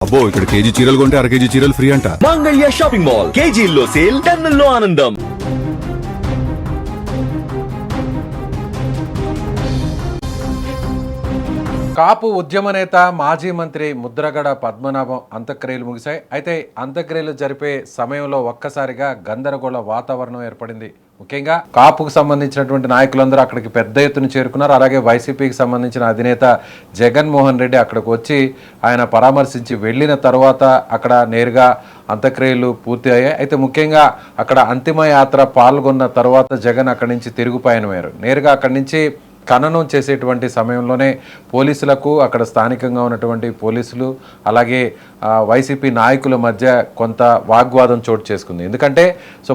అబ్బో ఇక్కడ కేజీ చీరలు కొంటే అర కేజీ చీరలు ఫ్రీ అంట. మంగళ్య షాపింగ్ మాల్, కేజీల్లో సేల్, టన్నుల్లో ఆనందం. కాపు ఉద్యమ నేత మాజీ మంత్రి ముద్రగడ పద్మనాభం అంత్యక్రియలు ముగిశాయి. అయితే అంత్యక్రియలు జరిపే సమయంలో ఒక్కసారిగా గందరగోళ వాతావరణం ఏర్పడింది. ముఖ్యంగా కాపుకు సంబంధించినటువంటి నాయకులందరూ అక్కడికి పెద్ద ఎత్తున చేరుకున్నారు. అలాగే వైసీపీకి సంబంధించిన అధినేత జగన్మోహన్ రెడ్డి అక్కడికి వచ్చి ఆయన పరామర్శించి వెళ్ళిన తర్వాత అక్కడ నేరుగా అంత్యక్రియలు పూర్తి అయ్యాయి. అయితే ముఖ్యంగా అక్కడ అంతిమ యాత్ర పాల్గొన్న తర్వాత జగన్ అక్కడి నుంచి తిరుగు పయనమయ్యారు. నేరుగా అక్కడి నుంచి ఖననం చేసేటువంటి సమయంలోనే పోలీసులకు, అక్కడ స్థానికంగా ఉన్నటువంటి పోలీసులు అలాగే వైసీపీ నాయకుల మధ్య కొంత వాగ్వాదం చోటు చేసుకుంది. ఎందుకంటే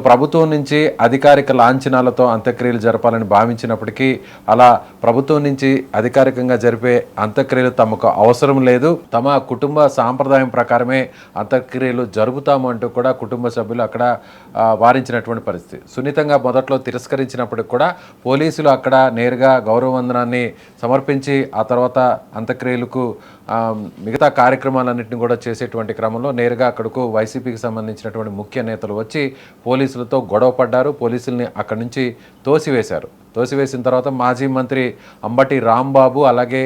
ప్రభుత్వం నుంచి అధికారిక లాంఛనాలతో అంత్యక్రియలు జరపాలని భావించినప్పటికీ అలా ప్రభుత్వం నుంచి అధికారికంగా జరిపే అంత్యక్రియలు తమకు అవసరం లేదు, తమ కుటుంబ సాంప్రదాయం ప్రకారమే అంత్యక్రియలు జరుపుతాము అంటూ కూడా కుటుంబ సభ్యులు అక్కడ వారించినటువంటి పరిస్థితి. సున్నితంగా మొదట్లో తిరస్కరించినప్పటికి కూడా పోలీసులు అక్కడ నేరుగా గౌరవవందనాన్ని సమర్పించి ఆ తర్వాత అంత్యక్రియలకు మిగతా కార్యక్రమాలన్నింటినీ కూడా చేసేటువంటి క్రమంలో నేరుగా అక్కడకు వైసీపీకి సంబంధించినటువంటి ముఖ్య నేతలు వచ్చి పోలీసులతో గొడవ పడ్డారు. పోలీసుల్ని అక్కడి నుంచి తోసివేశారు. తోసివేసిన తర్వాత మాజీ మంత్రి అంబటి రాంబాబు అలాగే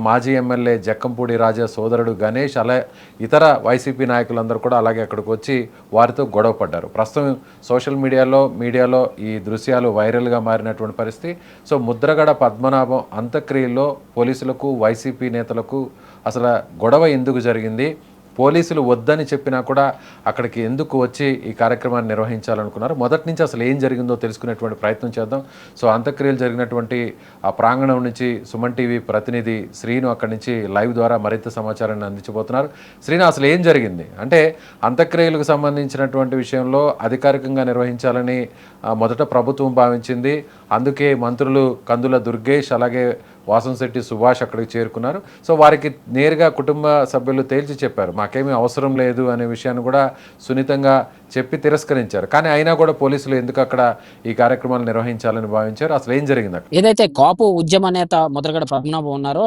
మాజీ ఎమ్మెల్యే జక్కంపూడి రాజా సోదరుడు గణేష్ అలాగే ఇతర వైసీపీ నాయకులందరూ కూడా అలాగే అక్కడికి వచ్చి వారితో గొడవ పడ్డారు. ప్రస్తుతం సోషల్ మీడియాలో ఈ దృశ్యాలు వైరల్గా మారినటువంటి పరిస్థితి. ముద్రగడ పద్మనాభం అంత్యక్రియల్లో పోలీసులకు, వైసీపీ నేతలకు అసలు గొడవ ఎందుకు జరిగింది, పోలీసులు వద్దని చెప్పినా కూడా అక్కడికి ఎందుకు వచ్చి ఈ కార్యక్రమాన్ని నిర్వహించాలనుకున్నారు, మొదటి నుంచి అసలు ఏం జరిగిందో తెలుసుకునేటువంటి ప్రయత్నం చేద్దాం. అంత్యక్రియలు జరిగినటువంటి ఆ ప్రాంగణం నుంచి సుమన్ టీవీ ప్రతినిధి శ్రీను అక్కడి నుంచి లైవ్ ద్వారా మరింత సమాచారాన్ని అందించబోతున్నారు. శ్రీను, అసలు ఏం జరిగింది అంటే అంత్యక్రియలకు సంబంధించినటువంటి విషయంలో అధికారికంగా నిర్వహించాలని మొదట ప్రభుత్వం భావించింది. అందుకే మంత్రులు కందుల దుర్గేష్ అలాగే వాసంశెట్టి సుభాష్ అక్కడికి చేరుకున్నారు. వారికి నేరుగా కుటుంబ సభ్యులు తేల్చి చెప్పారు, మాకేమీ అవసరం లేదు అనే విషయాన్ని కూడా సున్నితంగా చెప్పి తిరస్కరించారు. కానీ అయినా కూడా పోలీసులు ఎందుకు అక్కడ ఈ కార్యక్రమాలు నిర్వహించాలని భావించారు, అసలు ఏం జరిగింది అక్కడ? ఏదైతే కాపు ఉద్యమ నేత ముద్రగడ పద్మనాభం ఉన్నారో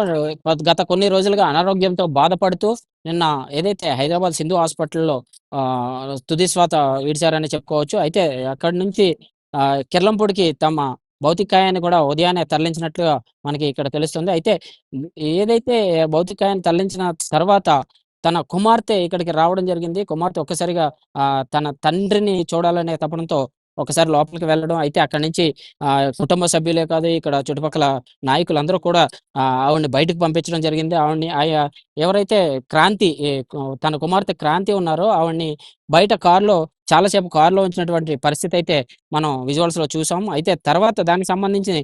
గత కొన్ని రోజులుగా అనారోగ్యంతో బాధపడుతూ నిన్న ఏదైతే హైదరాబాద్ సింధు హాస్పిటల్లో తుది శ్వాస విడిచారని చెప్పుకోవచ్చు. అయితే అక్కడి నుంచి కిర్లంపూడికి తమ భౌతికాయాన్ని కూడా ఉదయాన్నే తరలించినట్లుగా మనకి ఇక్కడ తెలుస్తుంది. అయితే ఏదైతే భౌతికాయాన్ని తరలించిన తర్వాత తన కుమార్తె ఇక్కడికి రావడం జరిగింది. కుమార్తె ఒక్కసారిగా తన తండ్రిని చూడాలనే తపనతో ఒకసారి లోపలికి వెళ్ళడం. అయితే అక్కడి నుంచి కుటుంబ సభ్యులే కాదు, ఇక్కడ చుట్టుపక్కల నాయకులందరూ కూడా ఆవిడని బయటకు పంపించడం జరిగింది. ఆవిడని ఎవరైతే తన కుమార్తె క్రాంతి ఉన్నారో ఆవిడని బయట చాలాసేపు కారులో ఉంచినటువంటి పరిస్థితి అయితే మనం విజువల్స్ లో చూసాం. అయితే తర్వాత దానికి సంబంధించి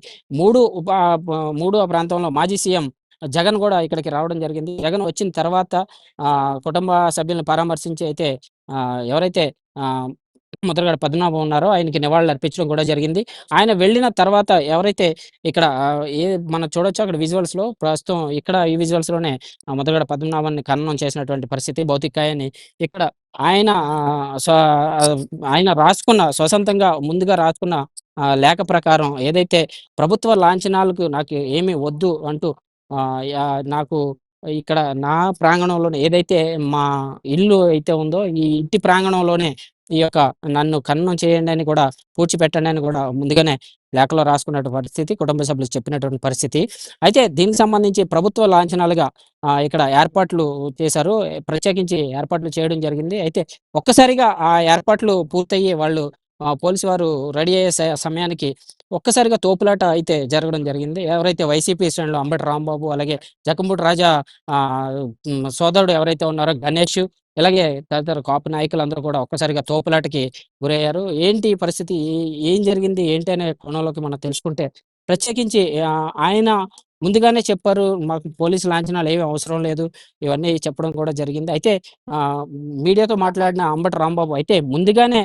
మూడో ప్రాంతంలో మాజీ సీఎం జగన్ కూడా ఇక్కడికి రావడం జరిగింది. జగన్ వచ్చిన తర్వాత కుటుంబ సభ్యులను పరామర్శించి అయితే ఎవరైతే ముద్రగడ పద్మనాభం ఉన్నారో ఆయనకి నివాళులు అర్పించడం కూడా జరిగింది. ఆయన వెళ్ళిన తర్వాత ఎవరైతే ఇక్కడ మనం చూడొచ్చు అక్కడ విజువల్స్ లో, ప్రస్తుతం ఇక్కడ ఈ విజువల్స్ లోనే ముద్రగడ పద్మనాభాన్ని ఖననం చేసినటువంటి పరిస్థితి. భౌతికాయాన్ని ఇక్కడ ఆయన ఆయన స్వసంతంగా ముందుగా రాసుకున్న లేఖ ప్రకారం ఏదైతే ప్రభుత్వ లాంఛనాలకు నాకు ఏమీ వద్దు అంటూ నాకు ఇక్కడ నా ప్రాంగణంలోనే ఏదైతే మా ఇల్లు అయితే ఉందో ఈ ఇంటి ప్రాంగణంలోనే ఈ యొక్క నన్ను ఖననం చేయండి అని కూడా పూడ్చిపెట్టండి అని కూడా ముందుగానే లేఖలో రాసుకున్నటువంటి పరిస్థితి, కుటుంబ సభ్యులు చెప్పినటువంటి పరిస్థితి. అయితే దీనికి సంబంధించి ప్రభుత్వ లాంఛనాలుగా ఇక్కడ ఏర్పాట్లు చేశారు, ప్రత్యేకించి ఏర్పాట్లు చేయడం జరిగింది. అయితే ఒక్కసారిగా ఆ ఏర్పాట్లు పూర్తయ్యి వాళ్ళు పోలీసు వారు రెడీ అయ్యే సమయానికి ఒక్కసారిగా తోపులాట అయితే జరగడం జరిగింది. ఎవరైతే వైసీపీ శ్రేణులు అంబటి రాంబాబు అలాగే జక్కంపూడి రాజా సోదరుడు ఎవరైతే ఉన్నారో గణేష్ ఇలాగే తదితర కాపు నాయకులందరూ కూడా ఒక్కసారిగా తోపులాటకి గురయ్యారు. ఏంటి పరిస్థితి, ఏం జరిగింది ఏంటి అనే కోణంలోకి మనం తెలుసుకుంటే ప్రత్యేకించి ఆయన ముందుగానే చెప్పారు, మాకు పోలీసు లాంఛనాలు ఏమీ అవసరం లేదు, ఇవన్నీ చెప్పడం కూడా జరిగింది. అయితే మీడియాతో మాట్లాడిన అంబటి రాంబాబు అయితే ముందుగానే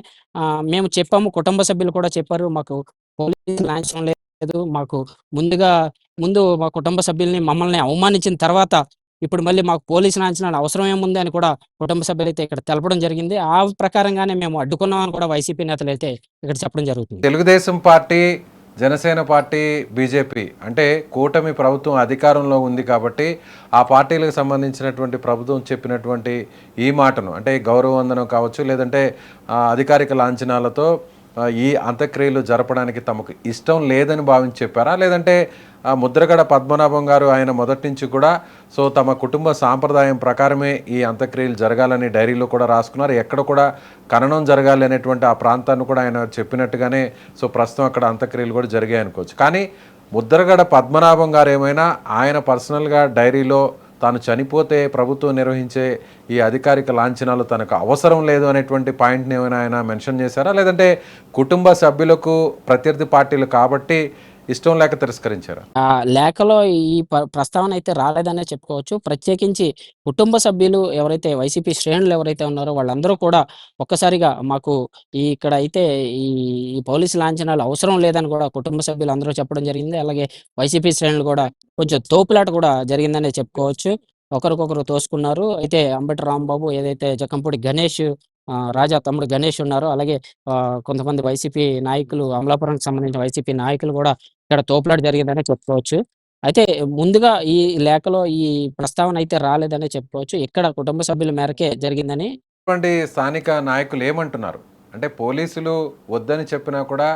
మేము చెప్పాము, కుటుంబ సభ్యులు కూడా చెప్పారు, మాకు పోలీసు లాంఛనం లేదు, ముందు మా కుటుంబ సభ్యుల్ని మమ్మల్ని అవమానించిన తర్వాత ఇప్పుడు మళ్ళీ మాకు పోలీసు లాంఛనాలు అవసరం ఏముంది అని కూడా కుటుంబ సభ్యులు అయితే ఇక్కడ తెలపడం జరిగింది. ఆ ప్రకారంగానే మేము అడ్డుకున్నామని కూడా వైసీపీ నేతలు అయితే ఇక్కడ చెప్పడం జరుగుతుంది. Telugu Desam party Janasena party, BJP అంటే కూటమి ప్రభుత్వం అధికారంలో ఉంది కాబట్టి ఆ పార్టీలకు సంబంధించినటువంటి ప్రభుత్వం చెప్పినటువంటి ఈ మాటను అంటే గౌరవవందనం కావచ్చు, లేదంటే అధికారిక లాంఛనాలతో ఈ అంత్యక్రియలు జరపడానికి తమకు ఇష్టం లేదని భావించి చెప్పారా? లేదంటే ముద్రగడ పద్మనాభం గారు ఆయన మొదటి నుంచి కూడా సో తమ కుటుంబ సాంప్రదాయం ప్రకారమే ఈ అంత్యక్రియలు జరగాలని డైరీలో కూడా రాసుకున్నారు. ఎక్కడ కూడా ఖననం జరగాలి అనేటువంటి ఆ ప్రాంతాన్ని కూడా ఆయన చెప్పినట్టుగానే సో ప్రస్తుతం అక్కడ అంత్యక్రియలు కూడా జరిగాయి అనుకోవచ్చు. కానీ ముద్రగడ పద్మనాభం గారు ఏమైనా ఆయన పర్సనల్గా డైరీలో తాను చనిపోతే ప్రభుత్వం నిర్వహించే ఈ అధికారిక లాంఛనాలు తనకు అవసరం లేదు అనేటువంటి పాయింట్ని ఏమైనా ఆయన మెన్షన్ చేశారా? లేదంటే కుటుంబ సభ్యులకు ప్రత్యర్థి పార్టీలు కాబట్టి ఇష్టం లేక తిరస్కరించారా? లేఖలో ఈ ప్రస్తావన అయితే రాలేదనే చెప్పుకోవచ్చు. ప్రత్యేకించి కుటుంబ సభ్యులు ఎవరైతే వైసీపీ శ్రేణులు ఎవరైతే ఉన్నారో వాళ్ళందరూ కూడా ఒక్కసారిగా మాకు ఇక్కడ అయితే ఈ ఈ పోలీసు లాంఛనాలు అవసరం లేదని కూడా కుటుంబ సభ్యులు అందరూ చెప్పడం జరిగింది. అలాగే వైసీపీ శ్రేణులు కూడా కొంచెం తోపులాట కూడా జరిగిందనే చెప్పుకోవచ్చు. ఒకరికొకరు తోసుకున్నారు. అయితే అంబటి రాంబాబు, ఏదైతే జక్కంపూడి గణేష్, రాజా తమ్ముడు గణేష్ ఉన్నారో, అలాగే కొంతమంది వైసీపీ నాయకులు, అమలాపురంకి సంబంధించిన వైసీపీ నాయకులు కూడా ఇక్కడ తోపులాట జరిగిందనే చెప్పుకోవచ్చు. అయితే ముందుగా ఈ లేఖలో ఈ ప్రస్తావన అయితే రాలేదనే చెప్పుకోవచ్చు. ఇక్కడ కుటుంబ సభ్యుల మేరకే జరిగిందని ఇటువంటి స్థానిక నాయకులు ఏమంటున్నారు అంటే పోలీసులు వద్దని చెప్పినా కూడా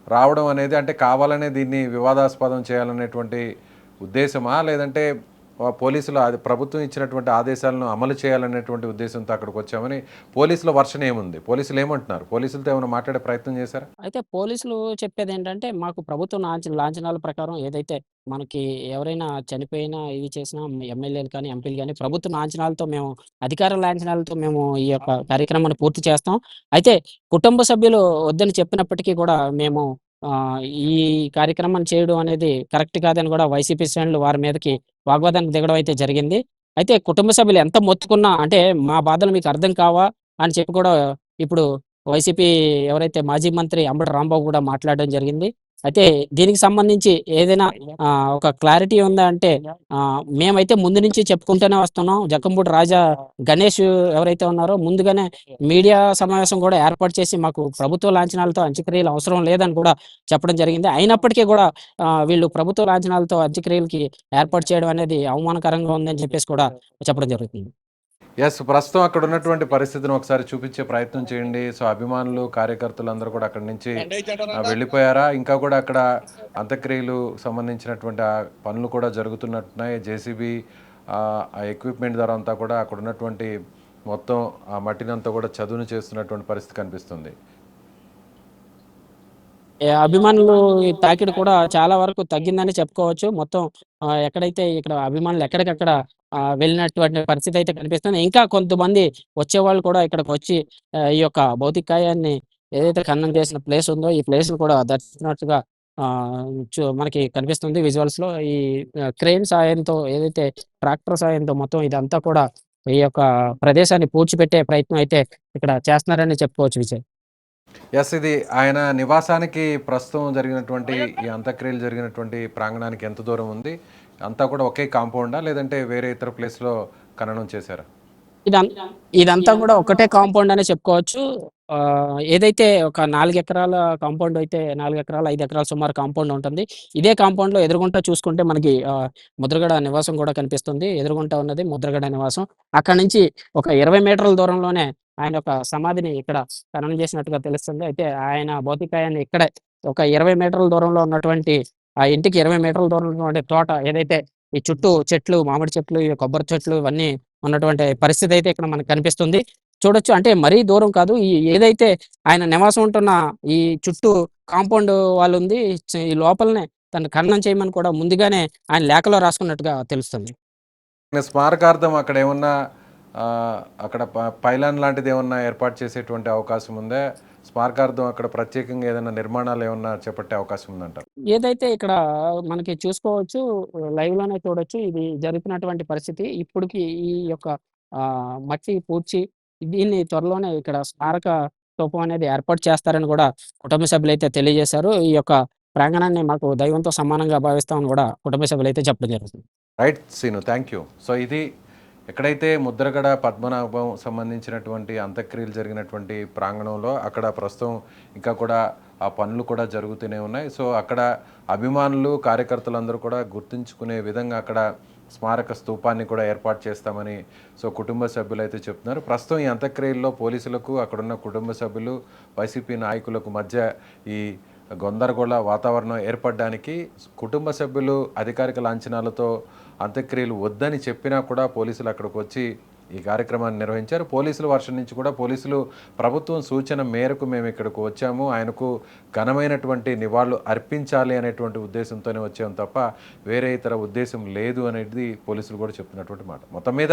రావడం అనేది అంటే కావాలనే దీన్ని వివాదాస్పదం చేయాలనేటువంటి ఉద్దేశమా, లేదంటే పోలీసులు అది ప్రభుత్వం ఇచ్చినటువంటి ఆదేశాలను అమలు చేయాలనేటువంటి ఉద్దేశంతో అక్కడికి వచ్చామని పోలీసుల వర్షన్ ఏముంది? పోలీసులు ఏమంటున్నారు? పోలీసులతో ఏమైనా మాట్లాడే ప్రయత్నం చేశారా? అయితే పోలీసులు చెప్పేదేంటంటే, మాకు ప్రభుత్వ లాంఛనాల ప్రకారం ఏదైతే మనకి ఎవరైనా చనిపోయినా, ఇది చేసినా ఎమ్మెల్యేలు కానీ, ఎంపీలు గానీ, ప్రభుత్వ లాంఛనాలతో మేము అధికార లాంఛనాలతో మేము ఈ యొక్క కార్యక్రమాన్ని పూర్తి చేస్తాం. అయితే కుటుంబ సభ్యులు వద్దని చెప్పినప్పటికీ కూడా మేము ఈ కార్యక్రమాన్ని చేయడం అనేది కరెక్ట్ కాదని కూడా వైసీపీ శ్రేణులు వారి మీదకి వాగ్వాదానికి దిగడం అయితే జరిగింది. అయితే కుటుంబ సభ్యులు ఎంత మొత్తుకున్నా అంటే, మా బాధలు మీకు అర్థం కావా అని చెప్పి కూడా ఇప్పుడు వైసీపీ ఎవరైతే మాజీ మంత్రి అంబటి రాంబాబు కూడా మాట్లాడడం జరిగింది. అయితే దీనికి సంబంధించి ఏదైనా ఒక క్లారిటీ ఉందా అంటే, మేమైతే ముందు నుంచి చెప్పుకుంటూనే వస్తున్నాం. జక్కంపూడి రాజా గణేష్ ఎవరైతే ఉన్నారో ముందుగానే మీడియా సమావేశం కూడా ఏర్పాటు చేసి మాకు ప్రభుత్వ లాంఛనాలతో అంత్యక్రియలు అవసరం లేదని కూడా చెప్పడం జరిగింది. అయినప్పటికీ కూడా వీళ్ళు ప్రభుత్వ లాంఛనాలతో అంత్యక్రియలకి ఏర్పాటు చేయడం అనేది అవమానకరంగా ఉందని చెప్పేసి కూడా చెప్పడం జరుగుతుంది. ఎస్, ప్రస్తుతం అక్కడ ఉన్నటువంటి పరిస్థితిని ఒకసారి చూపించే ప్రయత్నం చేయండి. సో అభిమానులు, కార్యకర్తలు అందరూ కూడా అక్కడి నుంచి వెళ్ళిపోయారా? ఇంకా కూడా అక్కడ అంత్యక్రియలు సంబంధించినటువంటి పనులు కూడా జరుగుతున్నట్టున్నాయి. జేసీబీ ఆ ఎక్విప్మెంట్ ద్వారా అంతా కూడా అక్కడ ఉన్నటువంటి మొత్తం ఆ మట్టినంతా కూడా చదును చేస్తున్నటువంటి పరిస్థితి కనిపిస్తుంది. అభిమానులు ఈ తాకిడి కూడా చాలా వరకు తగ్గిందని చెప్పుకోవచ్చు. మొత్తం ఎక్కడైతే ఇక్కడ అభిమానులు ఎక్కడికక్కడ వెళ్ళినటువంటి పరిస్థితి అయితే కనిపిస్తుంది. ఇంకా కొంతమంది వచ్చేవాళ్ళు కూడా ఇక్కడికొచ్చి ఈ యొక్క భౌతికాయాన్ని ఏదైతే ఖననం చేసిన ప్లేస్ ఉందో, ఈ ప్లేస్‌ని కూడా దర్శించినట్టుగా మనకి కనిపిస్తుంది విజువల్స్‌లో. ఈ క్రేన్ సాయంతో, ఏదైతే ట్రాక్టర్ సాయంతో మొత్తం ఇదంతా కూడా ఈ యొక్క ప్రదేశాన్ని పూడ్చిపెట్టే ప్రయత్నం అయితే ఇక్కడ చేస్తున్నారని చెప్పుకోవచ్చు విజయ్. ఎస్, ఇది ఆయన నివాసానికి ప్రస్తుతం జరిగినటువంటి ఈ అంత్యక్రియలు జరిగినటువంటి ప్రాంగణానికి ఎంత దూరం ఉంది? అంతా కూడా ఒకే కాంపౌండా, లేదంటే వేరే ఇతర ప్లేస్లో ఖననం చేశారా? ఇదంతా కూడా ఒకటే కాంపౌండ్ అనే చెప్పుకోవచ్చు. ఏదైతే ఒక 4 ఎకరాల కాంపౌండ్ అయితే 4 ఎకరాలు, 5 ఎకరాల సుమారు కాంపౌండ్ ఉంటుంది. ఇదే కాంపౌండ్‌లో ఎదురుగుంటా చూసుకుంటే మనకి ముద్రగడ నివాసం కూడా కనిపిస్తుంది. ఎదురుగుంటా ఉన్నది ముద్రగడ నివాసం. అక్కడి నుంచి ఒక 20 మీటర్ల దూరంలోనే ఆయన యొక్క సమాధిని ఇక్కడ ఖననం చేసినట్టుగా తెలుస్తుంది. అయితే ఆయన భౌతికాయాన్ని ఇక్కడే ఒక 20 మీటర్ల దూరంలో ఉన్నటువంటి ఆ ఇంటికి 20 మీటర్ల దూరంలో ఉన్నటువంటి తోట, ఏదైతే ఈ చుట్టూ చెట్లు, మామిడి చెట్లు, ఈ కొబ్బరి చెట్లు ఇవన్నీ ఉన్నటువంటి పరిస్థితి అయితే ఇక్కడ మనకు కనిపిస్తుంది. చూడొచ్చు. అంటే మరీ దూరం కాదు. ఏదైతే ఆయన నివాసం ఉంటున్న ఈ చుట్టూ కాంపౌండ్ వాల్ ఉంది. ఈ లోపలనే తనను ఖననం చేయమని కూడా ముందుగానే ఆయన లేఖలో రాసుకున్నట్టుగా తెలుస్తుంది. స్మారకార్థం అక్కడ ఏమన్నా అక్కడ పైలాన్ లాంటిది ఏమన్నా ఏర్పాటు చేసేటువంటి అవకాశం ఉందా? స్మారకార్థం అక్కడ ప్రత్యేకంగా ఏదైనా నిర్మాణాలు ఏమన్నా చేపట్టే అవకాశం ఉందంటారు? ఏదైతే ఇక్కడ మనకి చూసుకోవచ్చు, లైవ్‌లోనే చూడొచ్చు. ఇది జరుగుతున్నటువంటి పరిస్థితి. ఇప్పటికి ఈ యొక్క మట్టి పూడ్చి దీన్ని త్వరలోనే ఇక్కడ స్మారక స్తూపం అనేది ఏర్పాటు చేస్తారని కూడా కుటుంబ సభ్యులైతే తెలియజేశారు. ఈ యొక్క ప్రాంగణాన్ని మాకు దైవంతో సమానంగా భావిస్తామని కూడా కుటుంబ సభ్యులైతే చెప్పడం జరుగుతుంది. Right Seenu, thank you. So ఇది ఎక్కడైతే ముద్రగడ పద్మనాభం సంబంధించినటువంటి అంత్యక్రియలు జరిగినటువంటి ప్రాంగణంలో అక్కడ ప్రస్తుతం ఇంకా కూడా ఆ పనులు కూడా జరుగుతూనే ఉన్నాయి. సో అక్కడ అభిమానులు కార్యకర్తలందరూ కూడా గుర్తుంచుకునే విధంగా అక్కడ స్మారక స్తూపాన్ని కూడా ఏర్పాటు చేస్తామని సో కుటుంబ సభ్యులు అయితే చెప్తున్నారు. ప్రస్తుతం ఈ అంత్యక్రియల్లో పోలీసులకు అక్కడున్న కుటుంబ సభ్యులు వైసీపీ నాయకులకు మధ్య ఈ గందరగోళ వాతావరణం ఏర్పడడానికి కుటుంబ సభ్యులు అధికారిక లాంఛనాలతో అంత్యక్రియలు వద్దని చెప్పినా కూడా పోలీసులు అక్కడికి వచ్చి ఈ కార్యక్రమాన్ని నిర్వహించారు. పోలీసుల వర్షం నుంచి కూడా పోలీసులు ప్రభుత్వం సూచన మేరకు మేము ఇక్కడికి వచ్చాము, ఆయనకు ఘనమైనటువంటి నివాళులు అర్పించాలి అనేటువంటి ఉద్దేశంతోనే వచ్చాము తప్ప వేరే ఇతర ఉద్దేశం లేదు అనేది పోలీసులు కూడా చెప్తున్నటువంటి మాట. మొత్తం మీద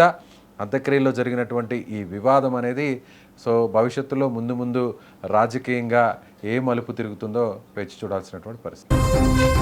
అంత్యక్రియల్లో జరిగినటువంటి ఈ వివాదం అనేది సో భవిష్యత్తులో ముందు రాజకీయంగా ఏ మలుపు తిరుగుతుందో వేచి చూడాల్సినటువంటి పరిస్థితి.